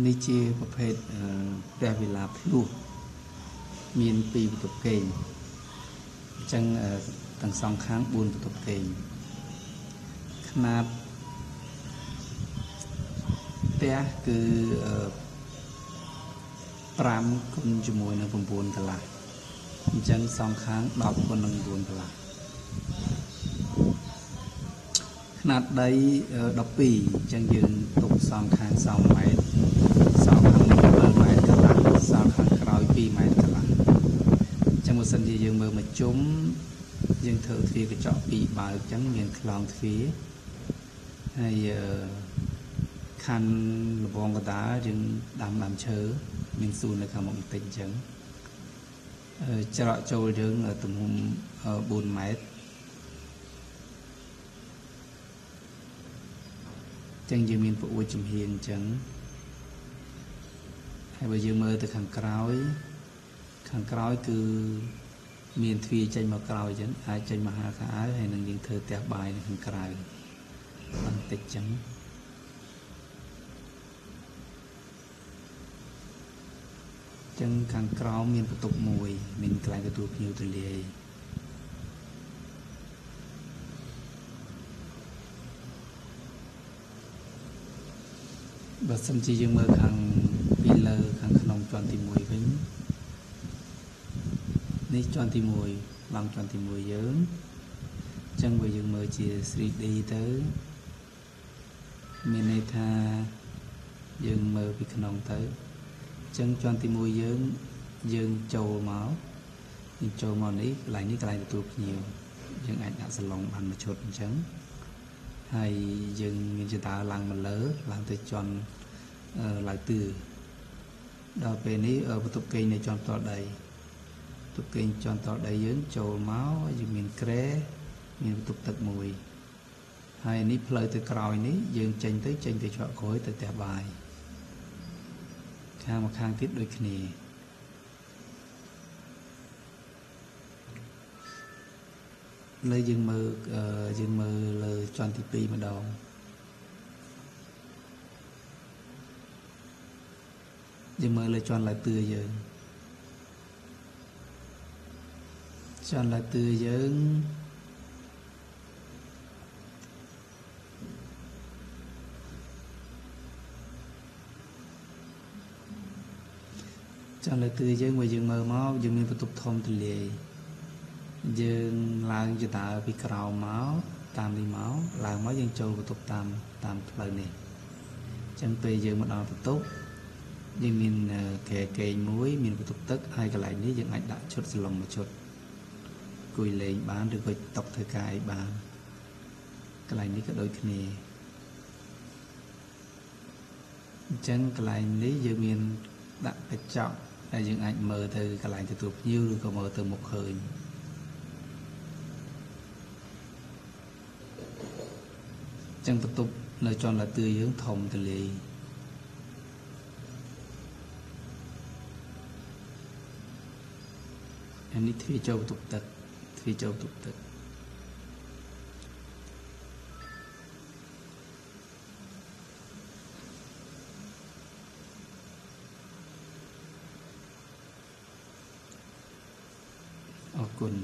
នេះជាប្រភេទព្រះវិឡាភ្លោះមាន2បន្ទប់គេងអញ្ចឹងទាំងសងខាង4បន្ទប់គេងຂະຫນាតផ្ទះគឺ5 គុណជាមួយនឹង9កន្លះអញ្ចឹងសងខាង10 គុណនឹង9កន្លះຂະຫນាតដី12អញ្ចឹងយើងទុកសងខាង20 ម៉ែត្រសងខាង7 ម៉ែត្រកន្លះសងខាងក្រោយ2 ម៉ែត្រកន្លះអញ្ចឹងបើសិនជាយើងមើលមកជុំយើងធ្វើទ្វារកញ្ចក់2បើកអញ្ចឹងមានខ្លោងទ្វារហើយខណ្ឌលបងកដាលយើងដាំឈើមានសួននៅខាងមុខបន្តិចអញ្ចឹងច្រកចូលយើងទំហំ4 ម៉ែត្រចឹងយើងមានប្រួយចំហៀងអញ្ចឹងហើយបើយើងមើលទៅខាងក្រោយគឺមានទ្វារចេញមកក្រោយអញ្ចឹងអាចចេញមកហាខាងហើយនឹងយើងធ្វើផ្ទះបាយនៅខាងក្រៅបន្តិចអញ្ចឹងខាងក្រោមមានបន្ទប់មួយមានកន្លែងទទួលភ្ញៀវទូលាយបើសិនជាយើងមើលខាងពីលើខាងក្នុងជាន់ទី1វិញនេះជាន់ទី1ឡើងជាន់ទី1យើងអញ្ចឹងបើយើងមើលជា 3D ទៅមានន័យថាយើងមើលពីក្នុងទៅអញ្ចឹងជាន់ទី1យើងចូលមកនេះកន្លែងទទួលភ្ញៀវយើងអាចដាក់សាឡុងបានមួយឈុតអញ្ចឹងហើយយើងមានចតាឡើងមកលើឡើងទៅជាន់ឡើងទឿដល់ពេលនេះបន្ទប់គេងនៅជាន់ផ្ទាល់ដីបន្ទប់គេងជាន់ផ្ទាល់ដីយើងចូលមកយើងមានគ្រែមានបន្ទប់ទឹកមួយហើយនេះផ្លូវទៅក្រោយនេះយើងចេញទៅច្រកក្រោយទៅផ្ទះបាយខាងមកខាងទៀតដូចគ្នាលើយើងមើលលើជាន់ទី2ម្ដងយើងមើលលើជាន់ឡើងទឿយើងជាន់ឡើងទឿយើងបើយើងមើលមកយើងមានបន្ទប់ធំទូលាយយើងឡើងចតាពីក្រោមមកតាមនេះមកឡើងមកយើងចូលបន្ទប់តាមផ្លូវនេះអញ្ចឹងពេលយើងមកដល់បន្ទប់យើងមានគេងមួយមានបន្ទប់ទឹកហើយកន្លែងនេះយើងអាចដាក់ឈុតសាឡុងមួយឈុតអង្គុយលេងបានឬក៏តុកធ្វើការអីបានកន្លែងនេះក៏ដូចគ្នាអញ្ចឹងកន្លែងនេះយើងមានដាក់កញ្ចក់ដែលយើងអាចមើលទៅកន្លែងទទួលភ្ញៀវឬក៏មើលទៅមុខឃើញអញ្ចឹងបន្ទប់នៅជាន់ឡើងទឿយើងធំទូលាយអានេះទ្វារចូលបន្ទប់ទឹកអរគុណ